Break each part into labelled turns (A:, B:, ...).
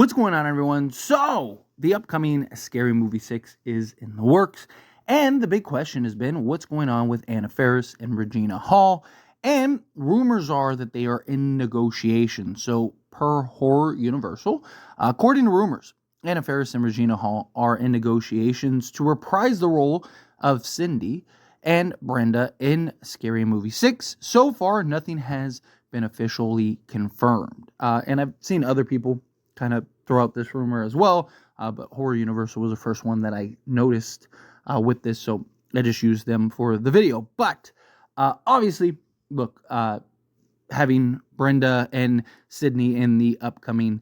A: What's going on, everyone? So, the upcoming Scary Movie 6 is in the works, and the big question has been what's going on with Anna Faris and Regina Hall, and rumors are that they are in negotiation. So, per Horror Universal, according to rumors, Anna Faris and Regina Hall are in negotiations to reprise the role of Cindy and Brenda in Scary Movie 6. So far, nothing has been officially confirmed. And I've seen other people kind of throw out this rumor as well, but Horror Universal was the first one that I noticed with this, so I just used them for the video. But obviously, look, having Brenda and Sydney in the upcoming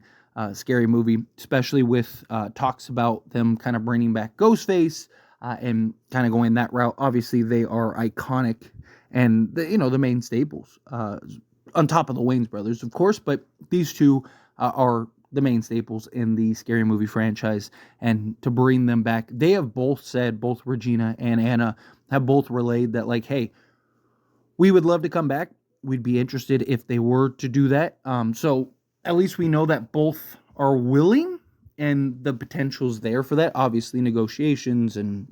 A: Scary Movie, especially with talks about them kind of bringing back Ghostface and kind of going that route. Obviously, they are iconic and the main staples on top of the Wayans Brothers, of course. But these two are the main staples in the Scary Movie franchise, and to bring them back, they have both said, both Regina and Anna have both relayed that, like, hey, we would love to come back. We'd be interested if they were to do that. So at least we know that both are willing, and the potential's there for that. Obviously, negotiations and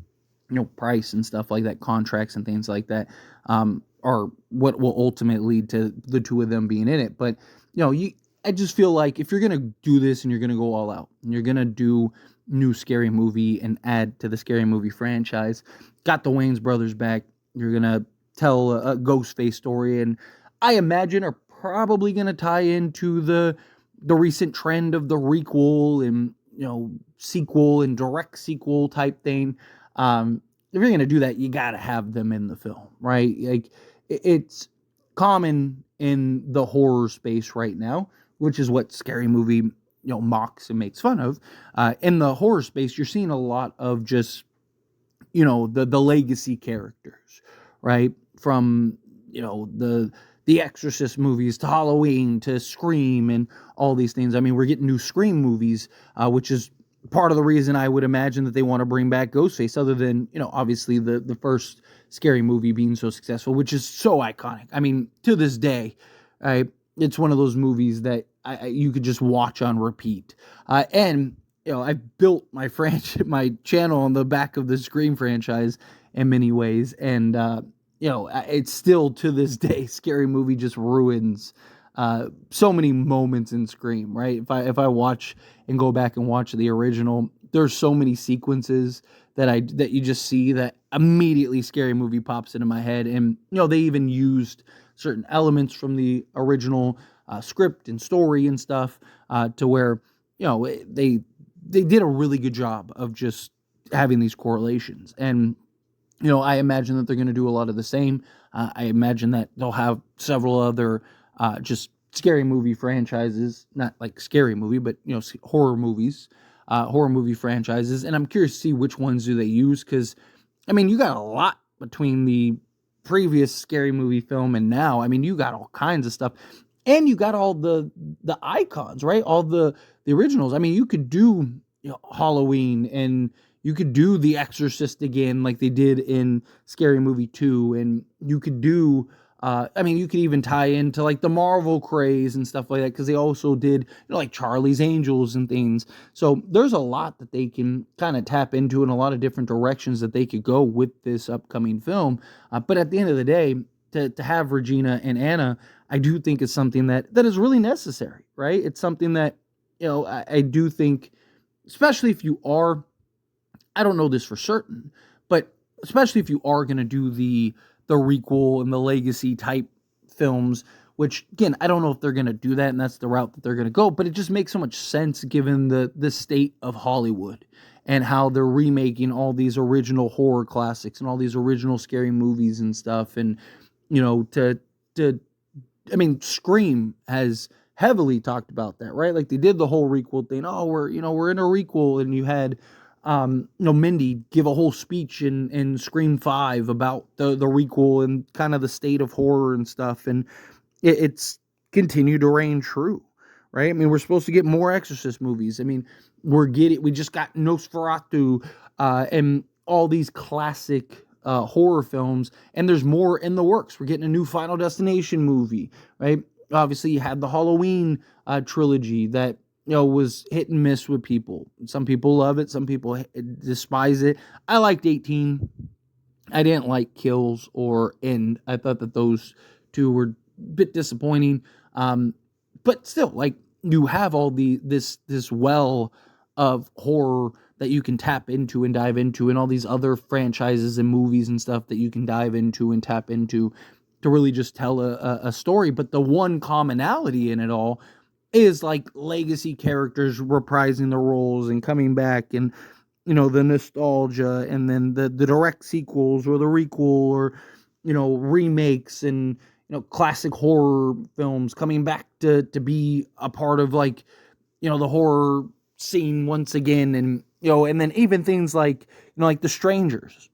A: price and stuff like that, contracts and things like that, are what will ultimately lead to the two of them being in it. But I just feel like if you're going to do this and you're going to go all out and you're going to do new Scary Movie and add to the Scary Movie franchise, got the Wayans Brothers back, you're going to tell a Ghostface story, and I imagine are probably going to tie into the recent trend of the requel and, sequel and direct sequel type thing. If you're going to do that, you got to have them in the film, right? Like, it's common in the horror space right now, which is what Scary Movie, mocks and makes fun of. In the horror space, you're seeing a lot of just, the legacy characters, right? From, the Exorcist movies to Halloween to Scream and all these things. I mean, we're getting new Scream movies, which is part of the reason I would imagine that they want to bring back Ghostface, other than, obviously the first Scary Movie being so successful, which is so iconic. I mean, to this day, it's one of those movies that you could just watch on repeat. And I built my my channel on the back of the Scream franchise in many ways, and it's still to this day, Scary Movie just ruins so many moments in Scream, right? If I watch and go back and watch the original, there's so many sequences that you just see that immediately Scary Movie pops into my head. And they even used certain elements from the original script and story and stuff to where they did a really good job of just having these correlations. And I imagine that they're going to do a lot of the same. I imagine that they'll have several other just Scary Movie franchises, not like Scary Movie, but horror movies, horror movie franchises. And I'm curious to see which ones do they use, because I mean, you got a lot between the previous Scary Movie film and now. I mean, you got all kinds of stuff, and you got all the icons, right? All the originals. I mean, you could do Halloween, and you could do The Exorcist again, like they did in Scary Movie 2, and you could do, you could even tie into like the Marvel craze and stuff like that, because they also did, like Charlie's Angels and things. So there's a lot that they can kind of tap into, and a lot of different directions that they could go with this upcoming film. But at the end of the day, to have Regina and Anna, I do think is something that is really necessary, right? It's something that, I do think, especially if you are, I don't know this for certain, but especially if you are going to do the requel and the legacy type films, which again, I don't know if they're going to do that and that's the route that they're going to go, but it just makes so much sense given the state of Hollywood and how they're remaking all these original horror classics and all these original scary movies and stuff. And, Scream has heavily talked about that, right? Like they did the whole requel thing. Oh, we're in a requel, and you had Mindy give a whole speech in Scream 5 about the requel and kind of the state of horror and stuff, and it's continued to reign true, right? I mean, we're supposed to get more Exorcist movies. I mean, we just got Nosferatu and all these classic horror films, and there's more in the works. We're getting a new Final Destination movie, right? Obviously, you had the Halloween trilogy that was hit and miss with people. Some people love it, some people despise it. I liked 18. I didn't like Kills or End. I thought that those two were a bit disappointing. But still, like, you have all this well of horror that you can tap into and dive into, and all these other franchises and movies and stuff that you can dive into and tap into to really just tell a story. But the one commonality in it all is like legacy characters reprising the roles and coming back, and the nostalgia, and then the direct sequels or the requel, or remakes, and classic horror films coming back to be a part of, like, the horror scene once again. And and then even things like like The Strangers.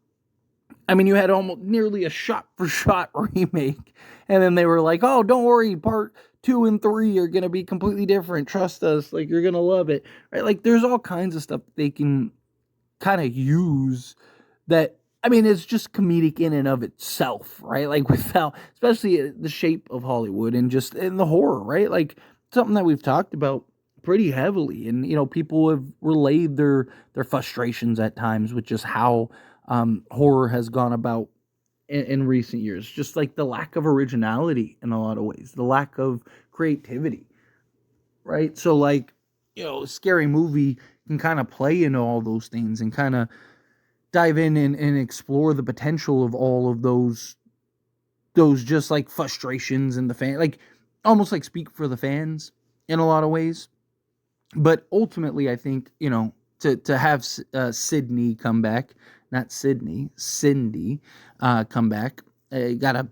A: I mean, you had almost nearly a shot for shot remake, and then they were like, "Oh, don't worry, part 2 and 3 are gonna be completely different. Trust us, like, you're gonna love it." Right? Like, there's all kinds of stuff they can kind of use that, I mean, it's just comedic in and of itself, right? Like, without, especially the shape of Hollywood and just in the horror, right? Like, something that we've talked about pretty heavily, and people have relayed their frustrations at times with just how horror has gone about in recent years. Just like the lack of originality in a lot of ways, the lack of creativity, right? So, like, Scary Movie can kind of play into all those things and kind of dive in and explore the potential of all of those just like frustrations and the fan, like, almost like speak for the fans in a lot of ways. But ultimately, I think, to have Sydney come back, not Sydney, Cindy, come back, you gotta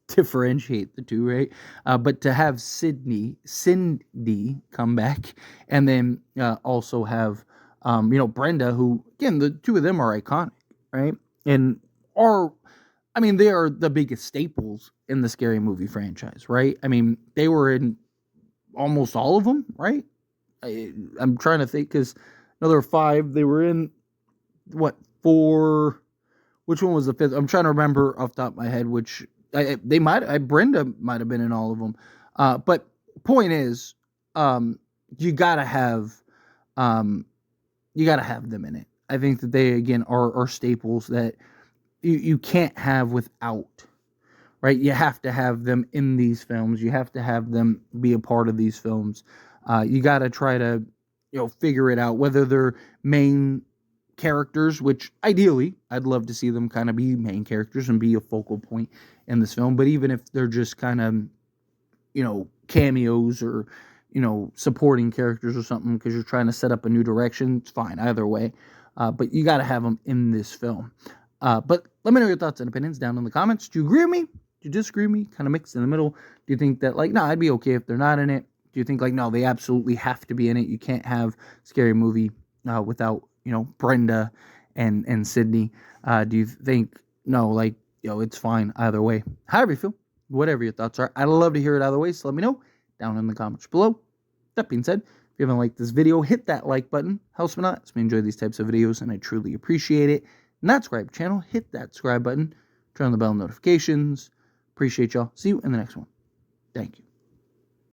A: differentiate the two, right? But to have Cindy come back, and then also have, Brenda, who, again, the two of them are iconic, right? And I mean, they are the biggest staples in the Scary Movie franchise, right? I mean, they were in almost all of them, right? I'm trying to think, because there were 5. They were in, what, 4? Which one was the 5th? I'm trying to remember off the top of my head which. Brenda might have been in all of them. But point is, you gotta have them in it. I think that they, again, are staples that you can't have without, right? You have to have them in these films. You have to have them be a part of these films. You gotta try to, figure it out, whether they're main characters, which ideally I'd love to see them kind of be main characters and be a focal point in this film. But even if they're just kind of, cameos, or, supporting characters or something, because you're trying to set up a new direction, it's fine either way. But you got to have them in this film. But let me know your thoughts and opinions down in the comments. Do you agree with me? Do you disagree with me? Kind of mixed in the middle. Do you think that, like, no, I'd be okay if they're not in it? Do you think, like, no, they absolutely have to be in it? You can't have Scary Movie without, Brenda and Sydney. Do you think, no, like, it's fine either way? However you feel, whatever your thoughts are, I'd love to hear it either way, so let me know down in the comments below. That being said, if you haven't liked this video, hit that like button. Helps me a lot. Helps me enjoy these types of videos, and I truly appreciate it. Not subscribe to the channel, hit that subscribe button, turn on the bell notifications. Appreciate y'all. See you in the next one. Thank you.